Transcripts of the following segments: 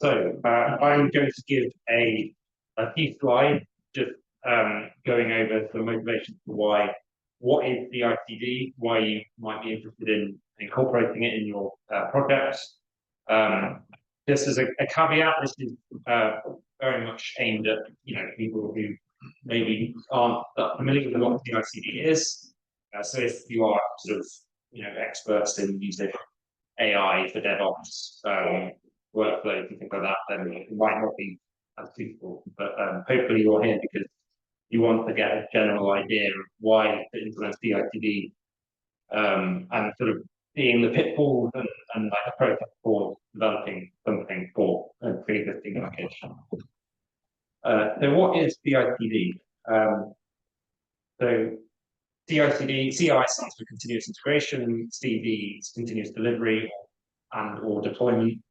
So I'm going to give a few slides just going over the motivation for what is CI/CD, why you might be interested in incorporating it in your projects. Just as a caveat, this is very much aimed at people who maybe aren't that familiar with what CI/CD is. So if you are sort of experts in using AI for DevOps workflows and things like that, then it might not be as suitable. But hopefully you're here because you want to get a general idea of why to implement CI/CD and sort of seeing the pitfalls and like a process for developing something for a pre-existing application. So what is CI/CD? So CI/CD, CI stands for continuous integration, CD is continuous delivery or deployment.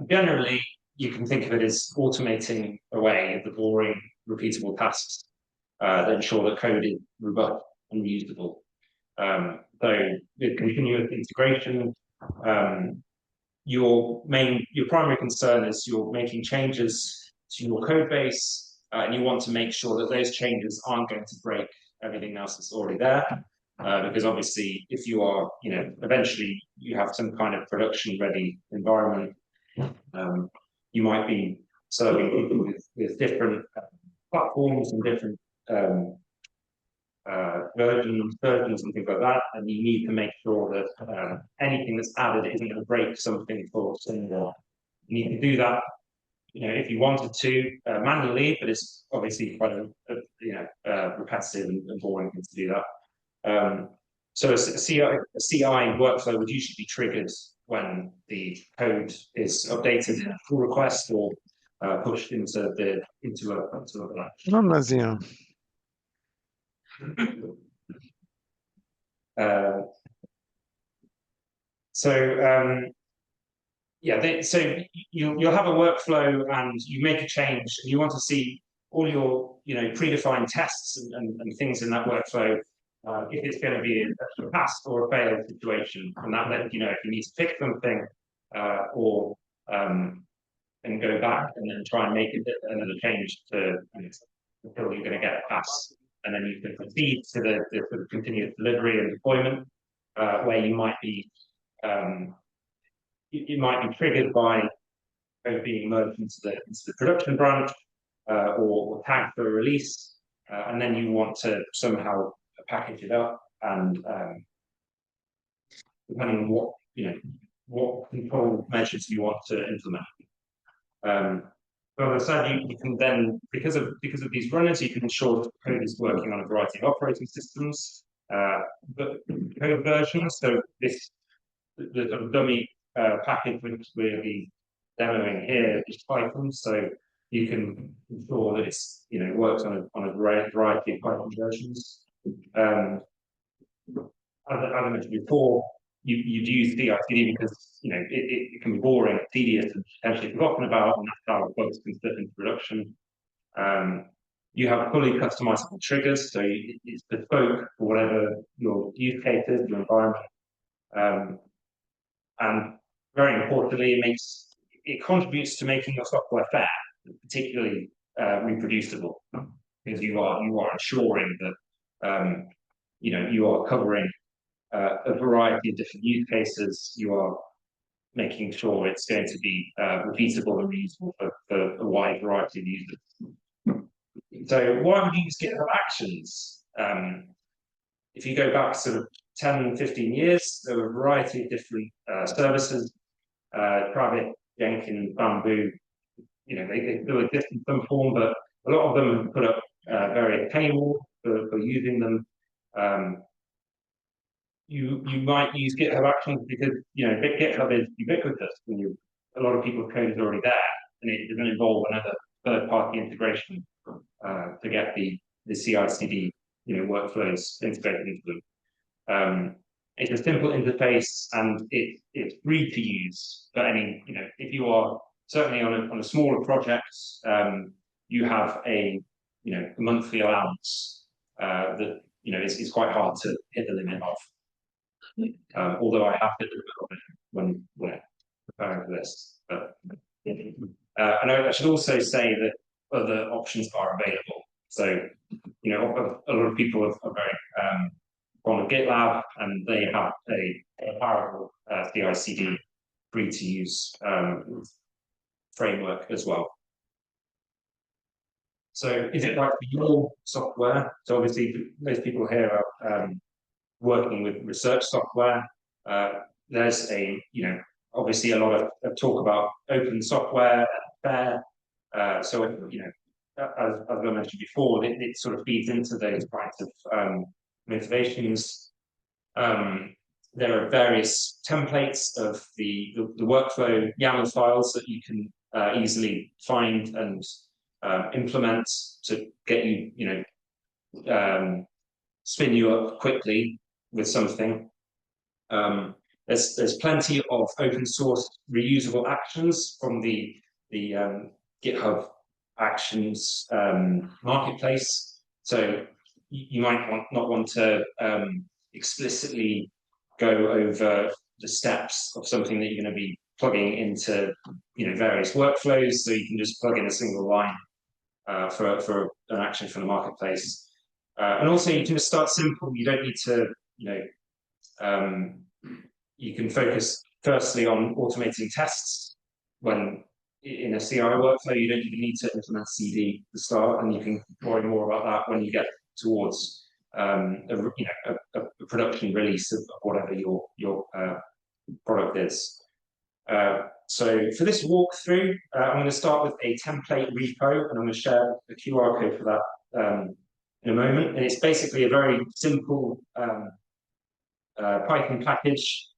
Generally, you can think of it as automating away the boring, repeatable tasks that ensure that code is robust and reusable. So with continuous integration, your primary concern is you're making changes to your code base, and you want to make sure that those changes aren't going to break everything else that's already there. Because obviously, if you are, eventually you have some kind of production-ready environment, you might be serving people with different platforms and different versions and things like that, and you need to make sure that anything that's added isn't going to break something for someone. You need to do that, if you wanted to manually, but it's obviously quite a repetitive and boring thing to do that. So a CI workflow would usually be triggered when the code is updated in a pull request or pushed into a branch. Non Nasia. So you'll have a workflow and you make a change and you want to see all your predefined tests and things in that workflow if it's going to be a pass or a fail situation, and that lets you know if you need to fix something or and go back and then try and make another change to until you're going to get a pass, and then you can proceed to the sort of continuous delivery and deployment where you might be triggered by code being merged into the production branch or tagged for a release, and then you want to somehow package it up and depending on what control measures you want to implement. But as I said, you can then, because of these runners, you can ensure that the code is working on a variety of operating systems, but code versions. So the sort of dummy package which we'll be demoing here is Python. So you can ensure that it's works on a variety of Python versions. As I mentioned before, you'd use CI/CD because it can be boring, tedious, and potentially forgotten about, and that's how bugs can slip into production. You have fully customizable triggers, so it's bespoke for whatever your use case is, your environment. And very importantly, it contributes to making your software fair, particularly reproducible, because you are ensuring that you are covering a variety of different use cases. You are making sure it's going to be repeatable and reusable for a wide variety of users. So why would you use GitHub Actions? If you go back sort of 10, 15 years, there were a variety of different services, Private, Jenkins, Bamboo, they still exist in some form, but a lot of them have put up various paywalls for using them. You might use GitHub Actions because GitHub is ubiquitous, and a lot of people's code is already there, and it doesn't involve another third-party integration to get the CI/CD workflows integrated into them. It's a simple interface and it's free to use. But if you are certainly on a smaller project, you have a monthly allowance that is quite hard to hit the limit of. Although I have hit the limit of it when preparing for this, but And I should also say that other options are available. So, you know, a lot of people are very fond of GitLab, and they have a powerful CI/CD free to use framework as well. So is it right for your software? So obviously most people here are working with research software. There's obviously a lot of talk about open software and fair. So, you know, as I mentioned before, it sort of feeds into those kinds of motivations. There are various templates of the workflow YAML files that you can easily find and implement to get you, spin you up quickly with something. There's plenty of open source reusable actions from the GitHub Actions marketplace. So you might not want to explicitly go over the steps of something that you're going to be plugging into, various workflows. So you can just plug in a single line for an action from the marketplace. And also you can just start simple. You don't need to, you can focus firstly on automating tests. When in a CI workflow, you don't even need to implement CD to start, and you can worry more about that when you get towards a production release of whatever your product is. So for this walkthrough, I'm going to start with a template repo, and I'm going to share the QR code for that in a moment. And it's basically a very simple Python package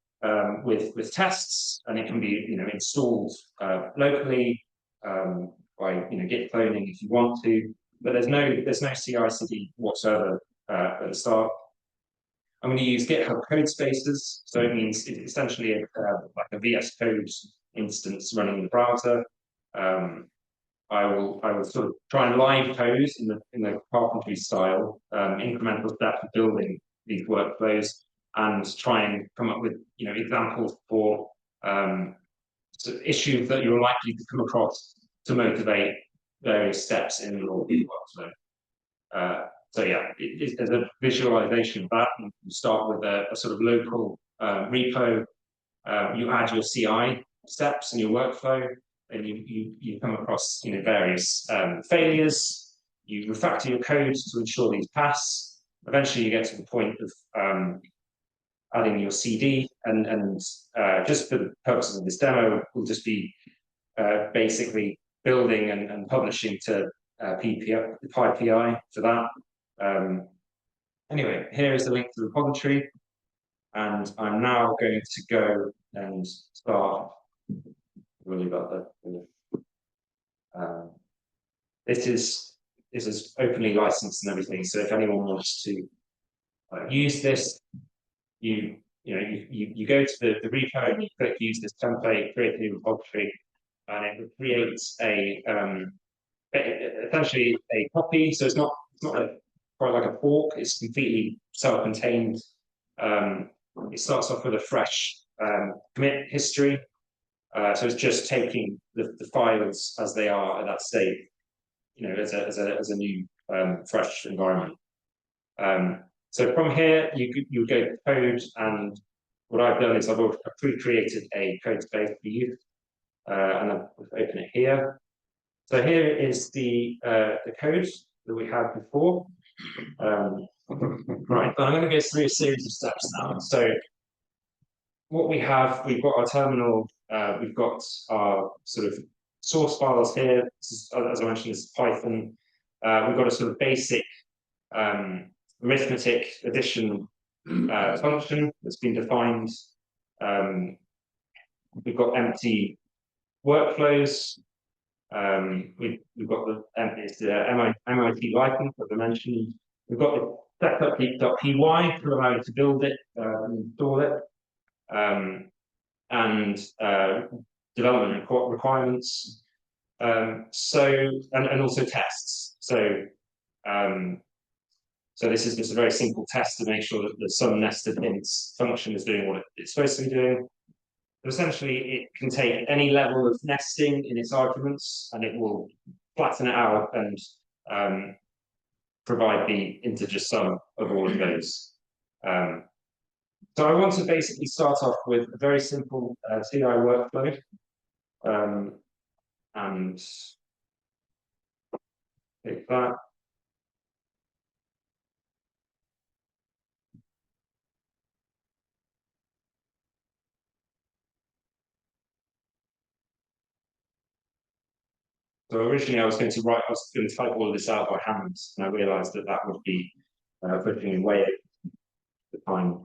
with tests, and it can be installed locally by Git cloning if you want to. But there's no CI/CD whatsoever at the start. I'm going to use GitHub code spaces, so it means it's essentially like a VS Code instance running in the browser. I will sort of try and live code in the carpentry style, incremental steps of building these workflows, and try and come up with examples for issues that you're likely to come across to motivate various steps in your workflow. So yeah, there's a visualization of that. You start with a sort of local repo. You add your CI steps in your workflow, and you come across various failures. You refactor your code to ensure these pass. Eventually, you get to the point of adding your CD, and just for the purposes of this demo, we'll just be basically building and publishing to PyPI for that. Anyway, here is the link to the repository, and I'm now going to go and start. Really about that. This is openly licensed and everything. So if anyone wants to use this, you go to the repo and you click use this template, create a new repository, and it will create essentially a copy. So it's not quite like a fork. It's completely self-contained. It starts off with a fresh commit history. So it's just taking the files as they are at that state, as a new fresh environment. So from here, you go to code, and what I've done is I've pre-created a code space for you, and I'll open it here. So here is the code that we had before. Right, but I'm going to go through a series of steps now. So what we've got our terminal, we've got our sort of source files here. This is, as I mentioned, this is Python. We've got a sort of basic arithmetic addition function that's been defined. We've got empty workflows. We've got the MIT license that I mentioned. We've got the setup.py to allow you to build it and install it, and development requirements. And also tests. So this is just a very simple test to make sure that the sum nested hints function is doing what it's supposed to be doing. But essentially, it can take any level of nesting in its arguments, and it will flatten it out and provide the integer sum of all of those. So I want to basically start off with a very simple CI workflow, and take that. So originally I was going to type all of this out by hand, and I realized that that would be pushing way the time,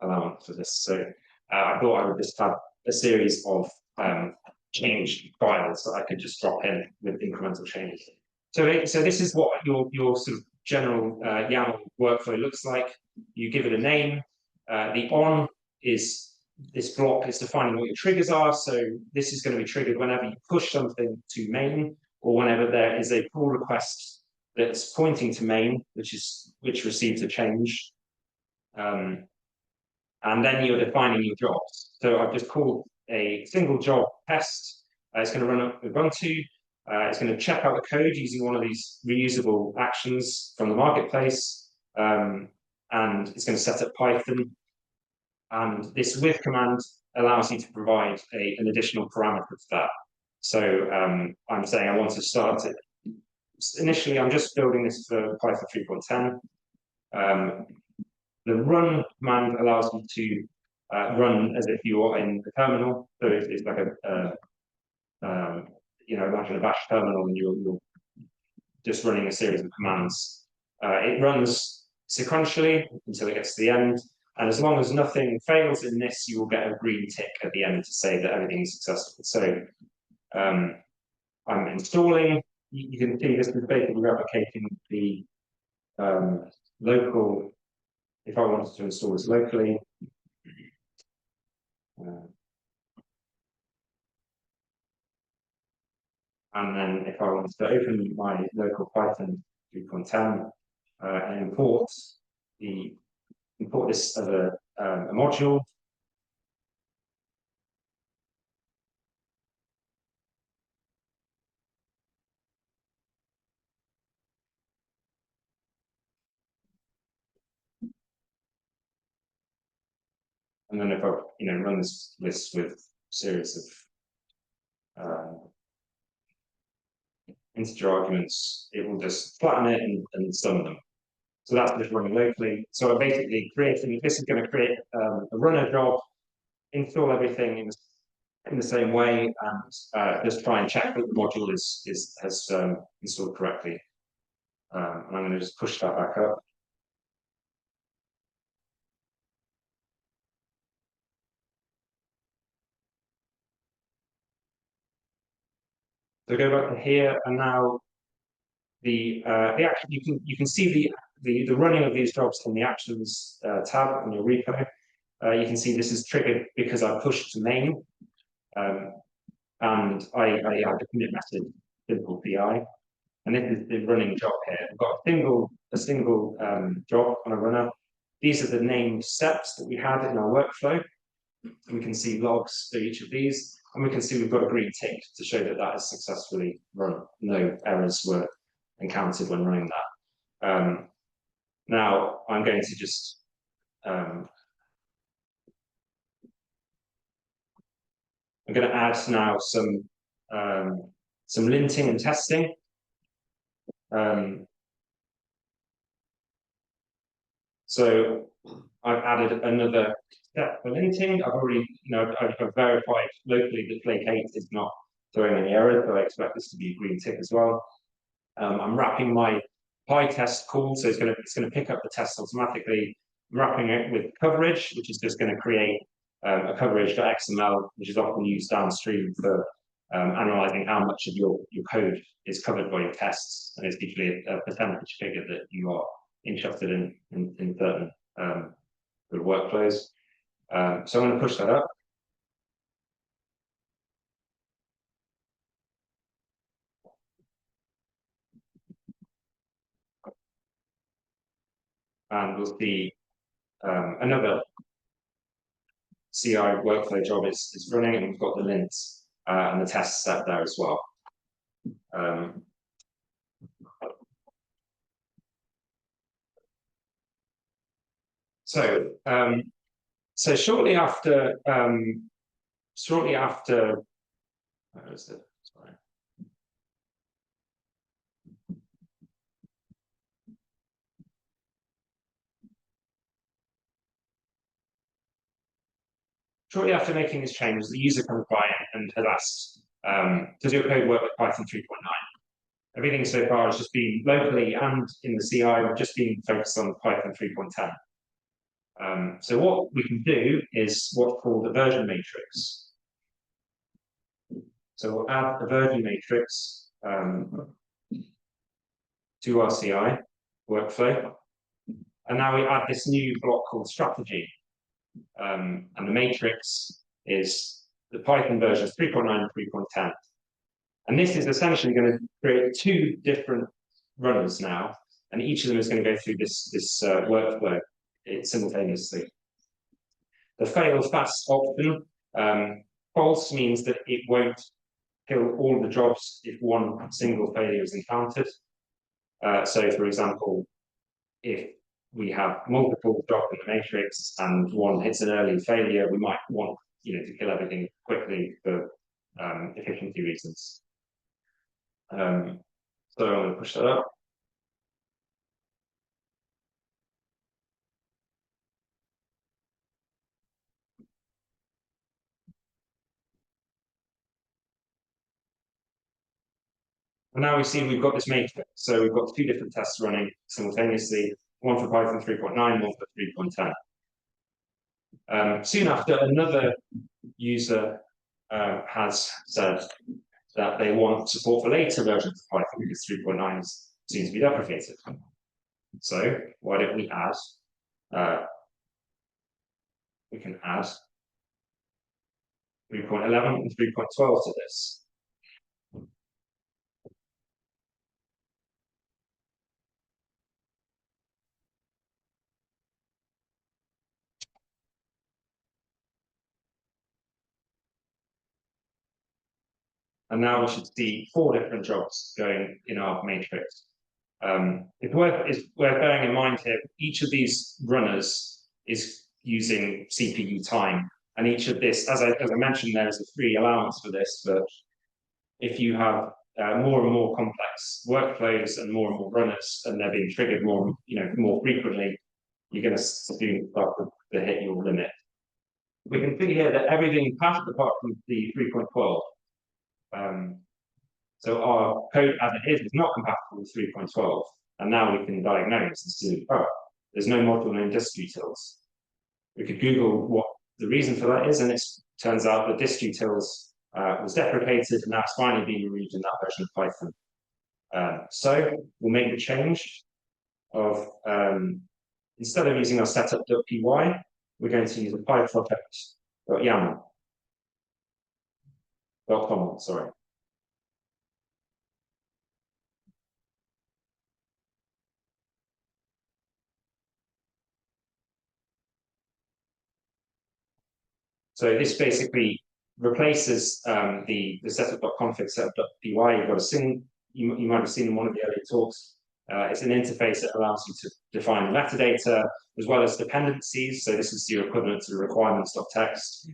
allowance for this. So I thought I would just have a series of change files that I could just drop in with incremental changes. So this is what your sort of general YAML workflow looks like. You give it a name. The on is this block is defining what your triggers are. So this is going to be triggered whenever you push something to main, or whenever there is a pull request that's pointing to main, which receives a change. And then you're defining your jobs. So I've just called a single job test. It's going to run up Ubuntu. It's going to check out the code using one of these reusable actions from the marketplace. And it's going to set up Python. And this with command allows you to provide an additional parameter to that. So I'm saying I want to start it. Initially, I'm just building this for Python 3.10. The run command allows you to run as if you are in the terminal. So it's like imagine a bash terminal, and you're just running a series of commands. It runs sequentially until it gets to the end. And as long as nothing fails in this, you will get a green tick at the end to say that everything is successful. So I'm installing. You can see this is basically replicating the local. If I wanted to install this locally, and then if I wanted to open my local Python 3.10 and import this as a module. And then if I run this list with a series of integer arguments, it will just flatten it and sum them. So that's just running locally. So I'm basically creating, this is going to create a runner job, install everything in the same way, and just try and check that the module has installed correctly. And I'm going to just push that back up. So go back to here, and now the action you can see the running of these jobs in the actions tab on your repo. You can see this is triggered because I pushed to main, and I have a commit method simple PI, and this is the running job here. We've got a single job on a runner. These are the named steps that we had in our workflow. We can see logs for each of these, and we can see we've got a green tick to show that that is successfully run. No errors were encountered when running that. Now I'm going to just I'm going to add now some linting and testing. So I've added another step for linting. I've already, I've verified locally that Flake 8 is not throwing any errors, so I expect this to be a green tick as well. I'm wrapping my PyTest call, so it's going to pick up the test automatically. I'm wrapping it with coverage, which is just going to create a coverage.xml, which is often used downstream for analyzing how much of your code is covered by your tests, and it's usually a percentage figure that you are interested in certain workflows. So I'm going to push that up. And we'll see another CI workflow job is running, and we've got the lints and the test set there as well. So shortly after, where is it? Sorry. Shortly after making this change, the user comes by and has asked, does your code work with Python 3.9? Everything so far has just been locally and in the CI, we've just been focused on Python 3.10. So what we can do is what's called a version matrix. So we'll add a version matrix to our CI workflow. And now we add this new block called strategy. And the matrix is the Python versions 3.9 and 3.10. And this is essentially going to create two different runners now, and each of them is going to go through this workflow simultaneously. The fail fast option, false means that it won't kill all the jobs if one single failure is encountered. So, for example, if we have multiple jobs in the matrix and one hits an early failure, we might want to kill everything quickly for efficiency reasons. So I'm going to push that up. And now we see we've got this matrix. So we've got two different tests running simultaneously, one for Python 3.9, one for 3.10. Soon after, another user has said that they want support for later versions of Python because 3.9 is soon to be deprecated. So why don't we add, we can add 3.11 and 3.12 to this. And now we should see 4 different jobs going in our matrix. It's worth bearing in mind here, each of these runners is using CPU time. And each of this, as I mentioned, there is a free allowance for this, but if you have more and more complex workflows and more runners, and they're being triggered more frequently, you're going to soon start to hit your limit. We can see here that everything passed apart from the 3.12. So our code as it is not compatible with 3.12, and now we can diagnose and see, there's no module named distutils. We could Google what the reason for that is, and it turns out that distutils was deprecated, and now it's finally being removed in that version of Python. So we'll make the change of, instead of using our setup.py, we're going to use a pyproject.yaml.com, sorry. So this basically replaces the setup.config setup.py. You've got you might have seen in one of the earlier talks. It's an interface that allows you to define metadata as well as dependencies. So this is your equivalent to the requirements.txt.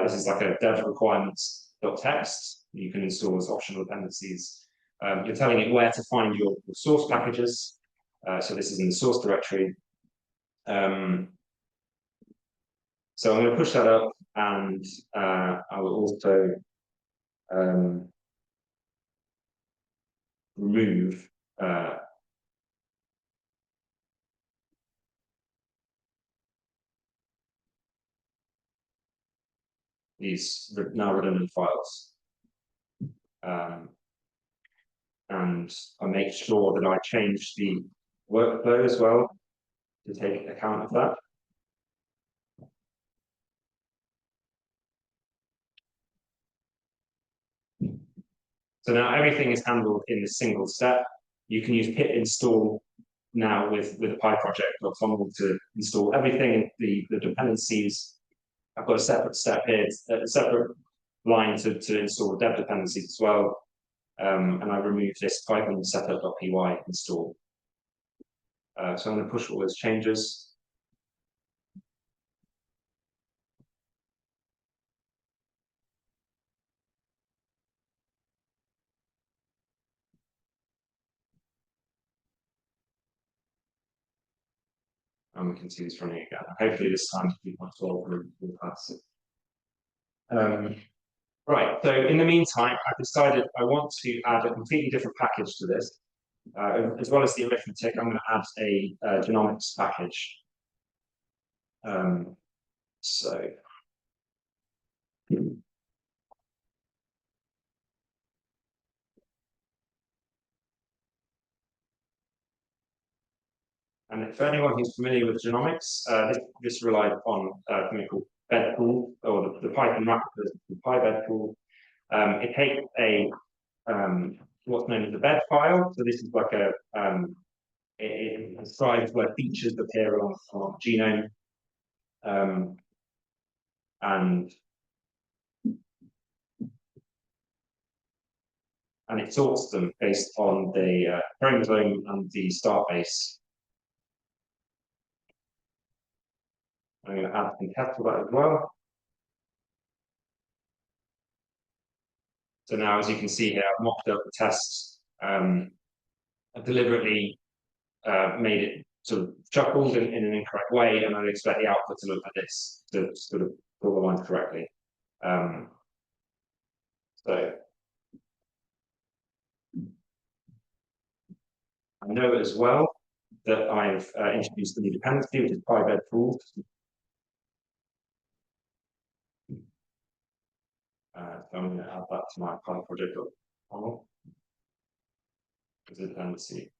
This is like a dev requirements.txt. You can install as optional dependencies. You're telling it where to find your source packages. So this is in the source directory. So I'm going to push that up, and I will also remove these now redundant files. And I make sure that I change the workflow as well to take account of that. So now everything is handled in a single step. You can use pip install now with the pyproject.toml to install everything, the dependencies, I've got a separate step here, a separate line to install dev dependencies as well. And I removed this Python setup.py install. So I'm going to push all those changes. And we can see this running again. Hopefully this time 3.12 will pass. Right, so in the meantime, I've decided I want to add a completely different package to this. As well as the arithmetic, I'm going to add a genomics package. So and for anyone who's familiar with genomics, this relied on something called bedpool, or the Python wrapper, the PyBedpool. It takes a what's known as a bed file. So this is like a it describes where features appear on genome, and it sorts them based on the chromosome and the start base. I'm going to add some tests for that as well. So now, as you can see here, I've mocked up the tests. I've deliberately made it sort of chuckled in an incorrect way, and I'd expect the output to look like this to sort of pull the lines correctly. So I know as well that I've introduced the new dependency, which is PyBedpool. So I'm going to add that to my Py project as a dependency.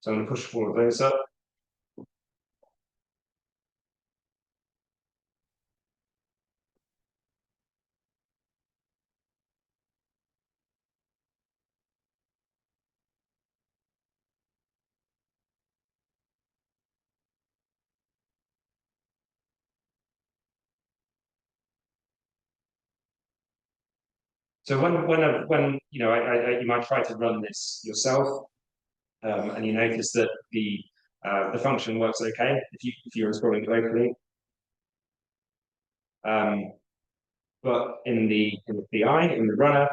So I'm going to push all of those up. So when you know, you might try to run this yourself, and you notice that the function works okay if you're installing it locally. But in the BI, in the runner,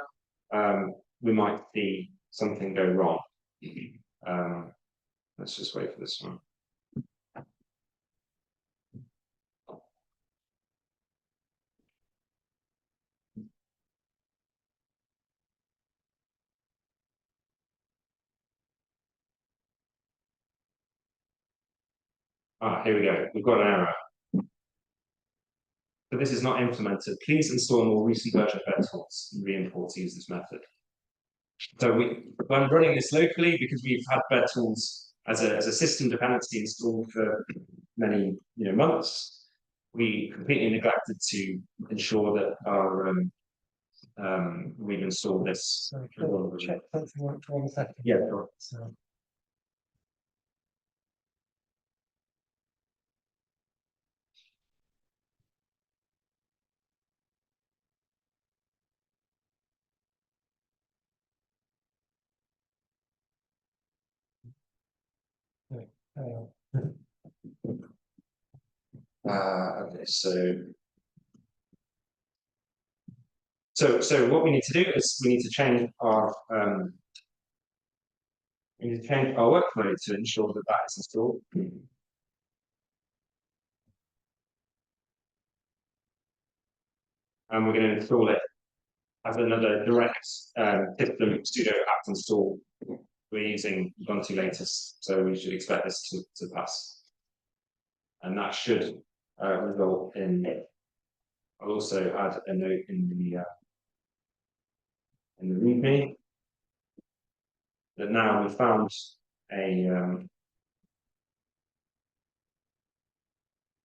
we might see something go wrong. Let's just wait for this one. Here we go. We've got an error. But this is not implemented. Please install a more recent version of bedtools and re-import to use this method. So when running this locally, because we've had bedtools as a system dependency installed for many months, we completely neglected to ensure that our we've installed this. So check something for 1 second. Yeah, sure. So. Okay, so what we need to do is we need to change our workflow to ensure that that is installed. And we're going to install it as another direct system sudo apt install. We're using Ubuntu latest, so we should expect this to pass. And that should result in. I'll also add a note in the README that now we've found a.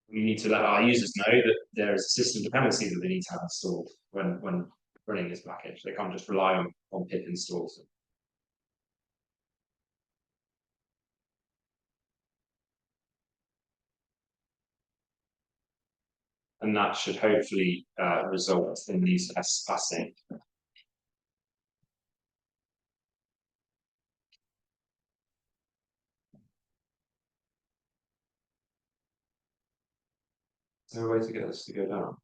We need to let our users know that there is a system dependency that they need to have installed when running this package. They can't just rely on pip installs. and that should hopefully result in these tests passing. Is there a way to get this to go down?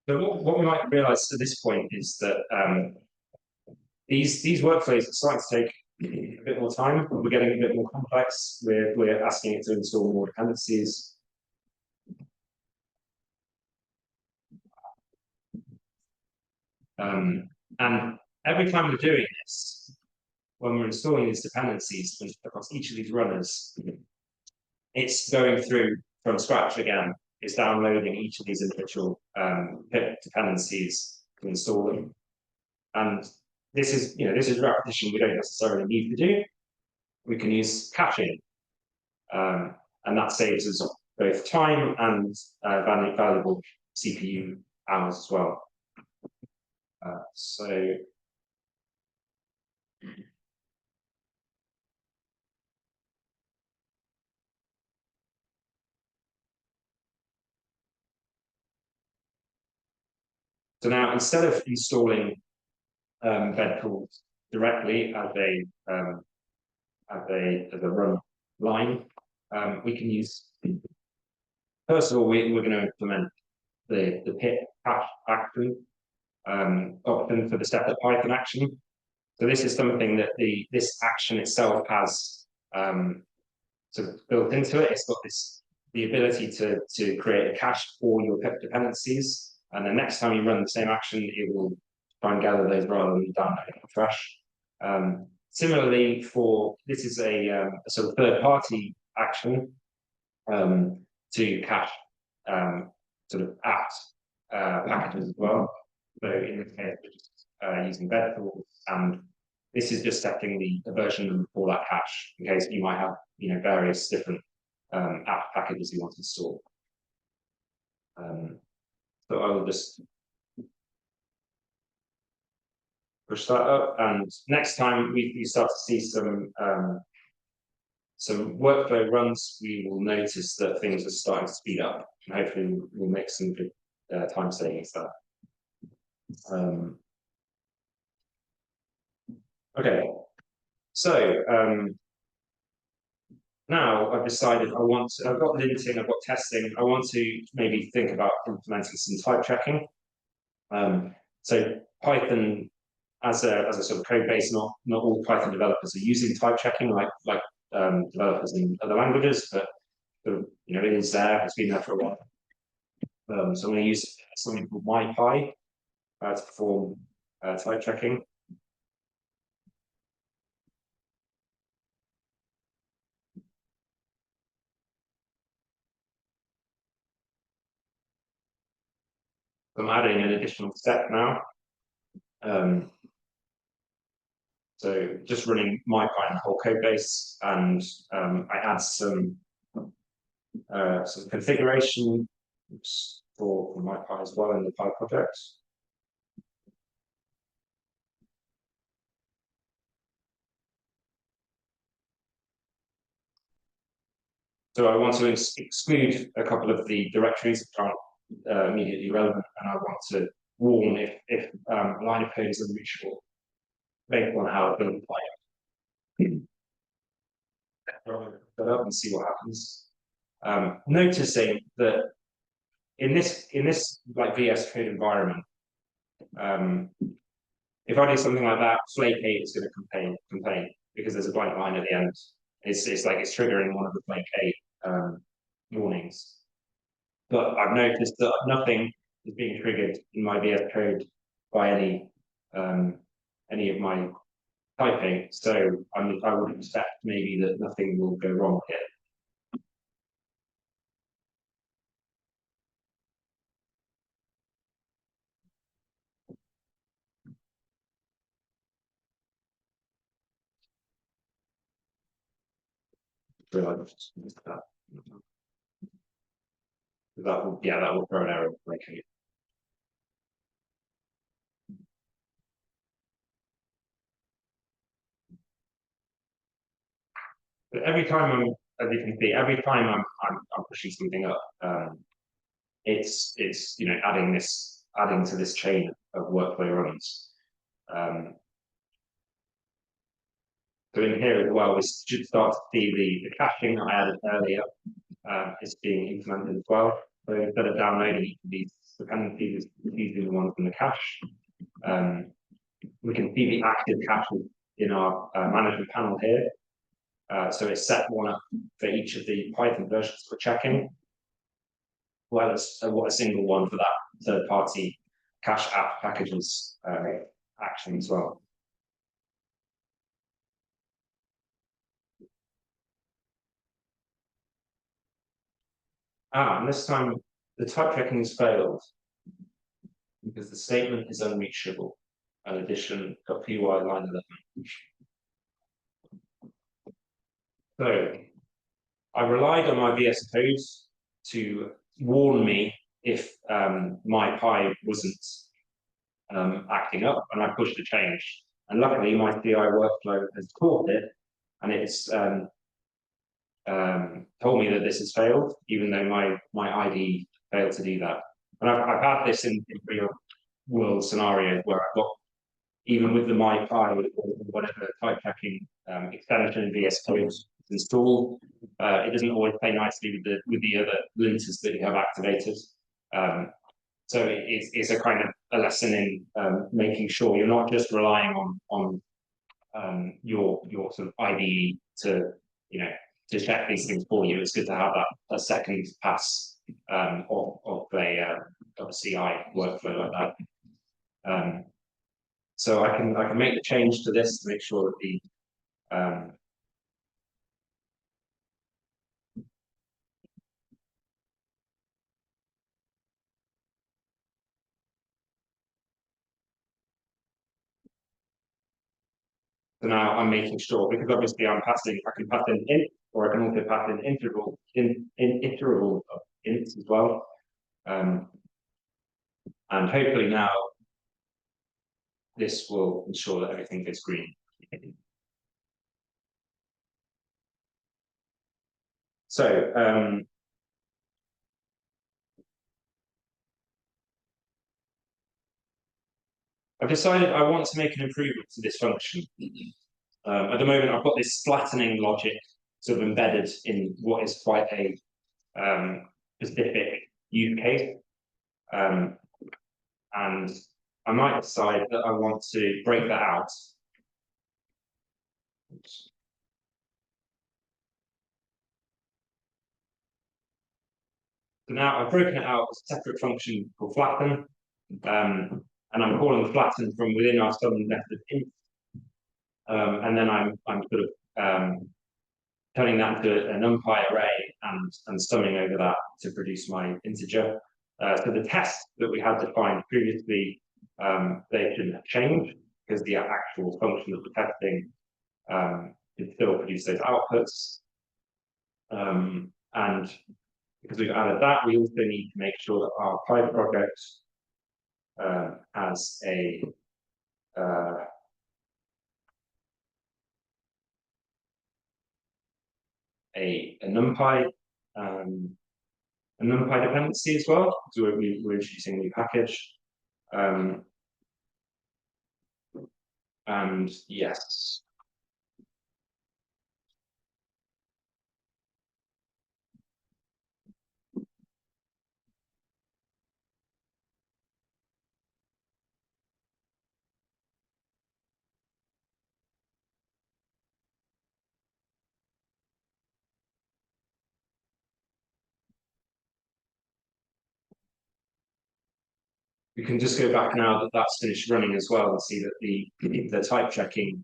So what we might realize at this point is that these workflows are starting to take a bit more time. We're getting a bit more complex. We're asking it to install more dependencies. And every time we're doing this, when we're installing these dependencies across each of these runners, it's going through from scratch again. It's downloading each of these individual pip dependencies to install them. And this is repetition we don't necessarily need to do. We can use caching, and that saves us both time and valuable CPU hours as well. So now, instead of installing bed tools directly as a run line, we can use. First of all, we're going to implement the pip cache action option for the step-up Python action. So this is something that this action itself has sort of built into it. It's got the ability to create a cache for your pip dependencies, and the next time you run the same action, it will try and gather those rather than download it fresh. Similarly, this is a sort of third-party action to cache sort of apt packages as well. So in this case, we're just using bed tools, and this is just setting the version for that cache in case you might have various different apt packages you want to install. So I will just push that up, and next time we start to see some workflow runs, we will notice that things are starting to speed up, and hopefully we'll make some good time savings there. Okay, so now I've decided I've got linting, I've got testing, I want to maybe think about implementing some type checking. So Python as a sort of code base, not all Python developers are using type checking like developers in other languages, but it is there, it's been there for a while. So I'm going to use something called MyPy to perform type checking. I'm adding an additional step now. So just running MyPy in the whole code base, and I add some configuration for MyPy as well in the Py project. So I want to exclude a couple of the directories that aren't immediately relevant, and I want to warn if a line of code is unreachable based on how it built Py. That up and see what happens. Noticing that in this like VS Code environment, if I do something like that, Flake 8 is going to complain because there's a blank line at the end. It's like it's triggering one of the Flake 8 warnings. But I've noticed that nothing is being triggered in my VS Code by any of my typing. So I would expect maybe that nothing will go wrong here. That will throw an error like But every time as you can see, every time I'm pushing something up, it's adding to this chain of workflow runs. So in here as well, we should start to see the caching that I added earlier is being implemented as well. So instead of downloading these dependencies, using the ones from the cache, we can see the active caches in our management panel here. So it's set one up for each of the Python versions we're checking, well as what a single one for that third-party cache app packages action as well. And this time the type checking has failed because the statement is unreachable. An addition.py line 11. So I relied on my VS Code to warn me if my Pi wasn't acting up, and I pushed a change. And luckily, my CI workflow has caught it, and it's told me that this has failed, even though my ID failed to do that. And I've had this in real world scenarios where I've got, even with the MyPy or whatever type checking extension in VS Code installed, it doesn't always play nicely with the other linters that you have activated. So it's a kind of a lesson in making sure you're not just relying on your sort of IDE to check these things for you. It's good to have a second pass of a CI workflow like that. So I can make the change to this to make sure that the so now I'm making sure, because obviously I can pass in int, or I can also pass in iterable ints as well. And hopefully now this will ensure that everything goes green. So I've decided I want to make an improvement to this function. At the moment, I've got this flattening logic sort of embedded in what is quite a specific use case. And I might decide that I want to break that out. Oops. So now I've broken it out as a separate function called flatten, and I'm calling flatten from within our sum method int. And then I'm sort of turning that into a NumPy array and summing over that to produce my integer. So the test that we had defined previously, they shouldn't have changed because the actual function that we're testing should still produce those outputs. And because we've added that, we also need to make sure that our Pi project has a NumPy dependency as well, because we're introducing a new package. And yes. We can just go back now that that's finished running as well and see that the type checking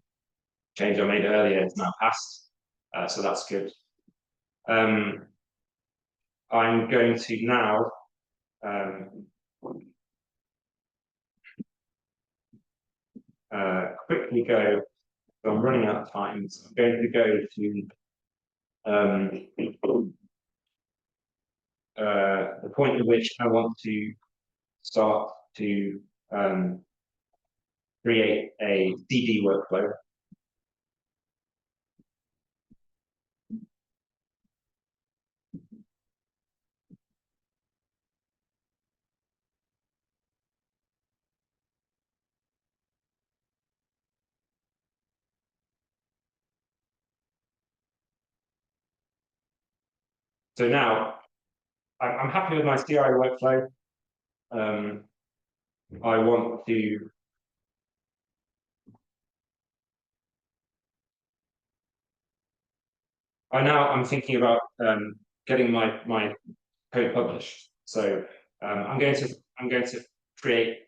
change I made earlier is now passed. So that's good. I'm going to now quickly go. So I'm running out of time. So I'm going to go to the point at which I want to start to create a CD workflow. So now I'm happy with my CI workflow. I want to I'm thinking about getting my code published. So I'm going to create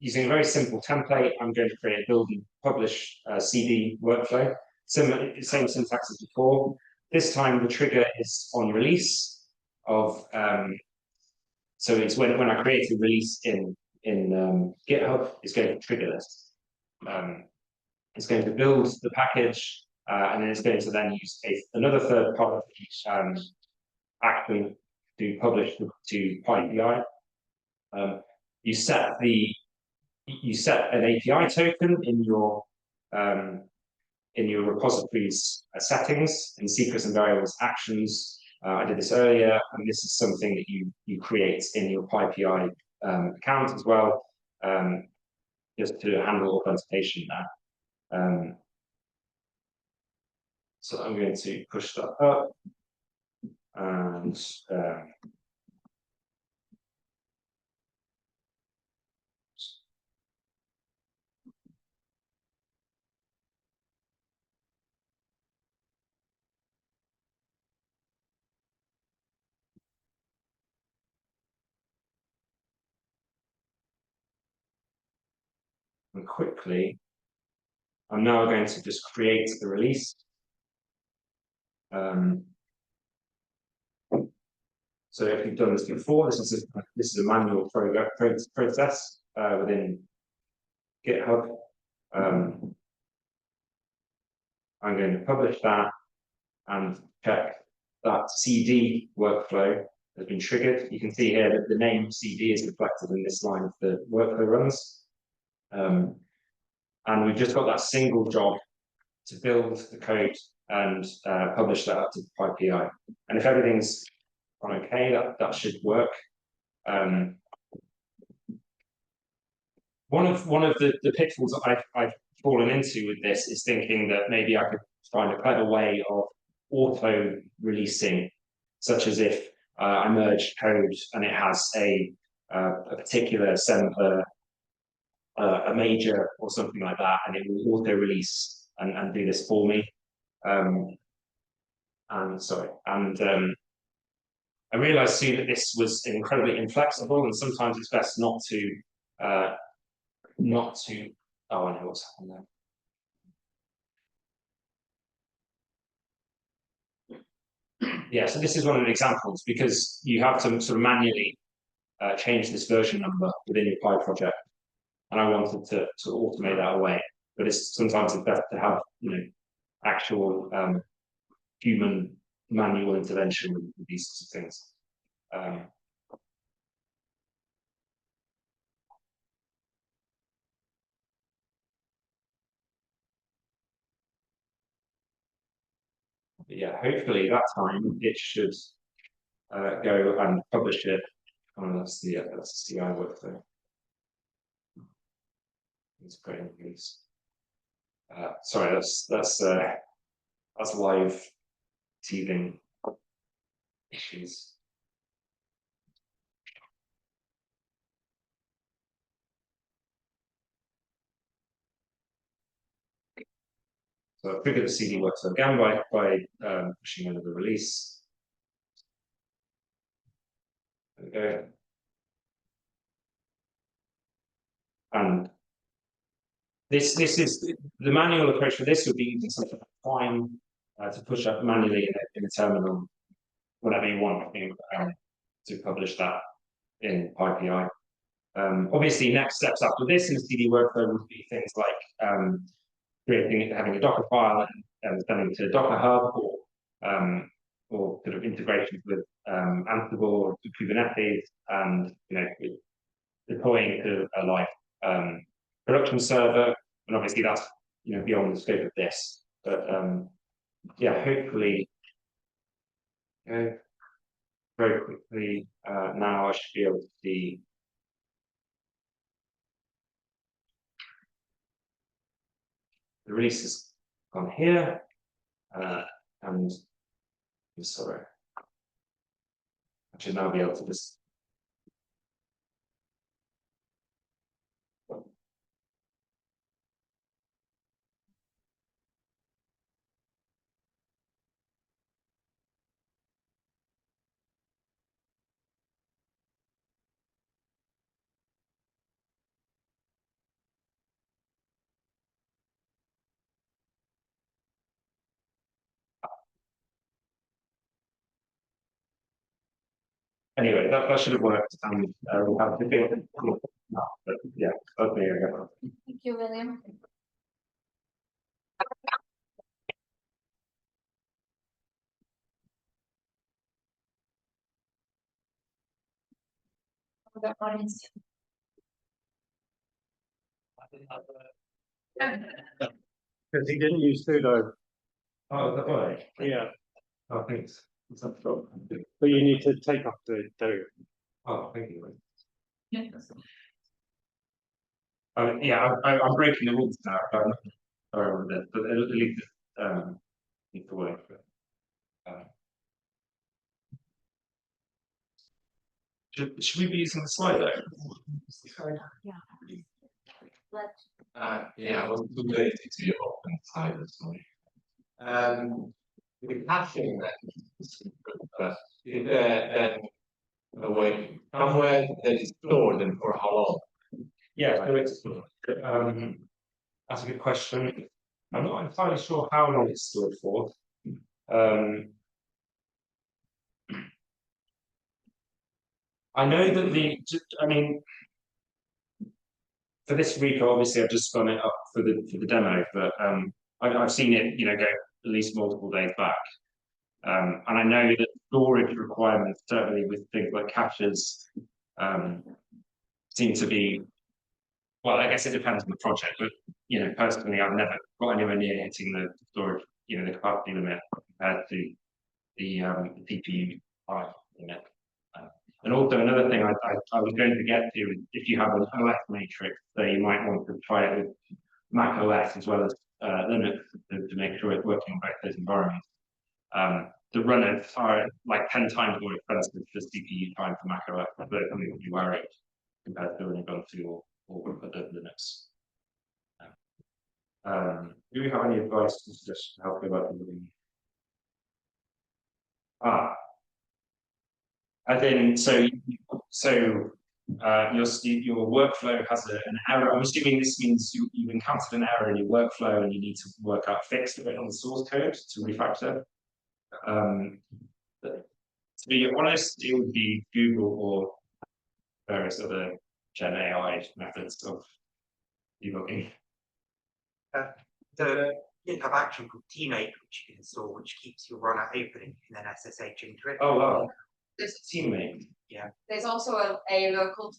using a very simple template. I'm going to create a build and publish CD workflow. Same syntax as before. This time the trigger is on release of so it's when I create a release in GitHub, it's going to trigger this. It's going to build the package, and then it's going to then use another third party action to publish to PyPI. You set an API token in your repository's settings in secrets and variables actions. I did this earlier, and this is something that you create in your PyPI account as well, just to handle authentication there. So I'm going to push that up, and quickly, I'm now going to just create the release. So if you've done this before, this is a manual process within GitHub. I'm going to publish that and check that CD workflow has been triggered. You can see here that the name CD is reflected in this line of the workflow runs. And we've just got that single job to build the code and publish that up to PyPI. And if everything's gone okay, that should work. One of the pitfalls that I've fallen into with this is thinking that maybe I could find a clever way of auto releasing, such as if I merge code and it has a particular assembler, a major or something like that, and it will auto release and do this for me. I realized soon that this was incredibly inflexible, and sometimes it's best not to. Oh, I know what's happened there. Yeah, so this is one of the examples, because you have to sort of manually change this version number within your Py project, and I wanted to automate that away. But sometimes it's best to have actual human manual intervention with these sorts of things. But yeah, hopefully that time it should go and publish it. Oh, that's the CI workflow. It's great news. Sorry, that's live teething issues. So I triggered the CD workflow again by pushing into the release. There we go. And this is the manual approach for this would be using something like Prime to push up manually in a terminal whenever you want to publish that in PyPI. Obviously, next steps after this in the CD workflow would be things like having a Docker file and sending to Docker Hub, or sort of integrations with Ansible or Kubernetes, and deploying to a live production server. And obviously that's beyond the scope of this. But yeah, hopefully very quickly now I should be able to see the release has gone here, and sorry. I should now be able to just. Anyway, that should have worked. We'll have to do it. But yeah, okay. Thank you, William. That one is- Because he didn't use sudo. Oh, is that right? Yeah, Oh, thanks. What's that from? but you need to take off the do. Oh, thank you. Yeah. Yeah, I'm breaking the rules now. Sorry with that, but at least need to work. Should we be using the slide though? Yeah. Yeah, I was too lazy to get off inside this morning. The caching then, but is there then a way somewhere that is stored and for how long? Yeah, so it's that's a good question. I'm not entirely sure how long it's stored for. I know that I mean, for this week, obviously, I've just spun it up for the demo, but I've seen it, go at least multiple days back. And I know that storage requirements, certainly with things like caches, seem to be, well, I guess it depends on the project, but personally, I've never got anywhere near hitting the storage, the capacity limit compared to the CPU limit. And also another thing I was going to get to is if you have an OS matrix, so you might want to try it with Mac OS as well as Linux to make sure it's working in both those environments. The runners are like 10 times more expensive for CPU time for Mac OS, so it's something to be worried compared to running Ubuntu or Linux. Do we have any advice to just help you about the as in, your workflow has an error. I'm assuming this means you've encountered an error in your workflow and you need to work out fix it on the source code to refactor. To be honest, it would be Google or various other Gen AI methods of debugging. The GitHub action called teammate, which you can install, which keeps your runner open and then SSH into it. Oh wow, There's, teammate. there's also a local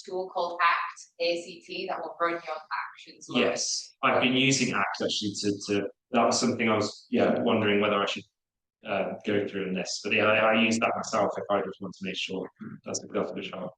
tool called ACT that will run your actions. Yes, I've been using Act actually to that was something I was wondering whether I should go through in this, but yeah, I use that myself if I just want to make sure that's a good shot.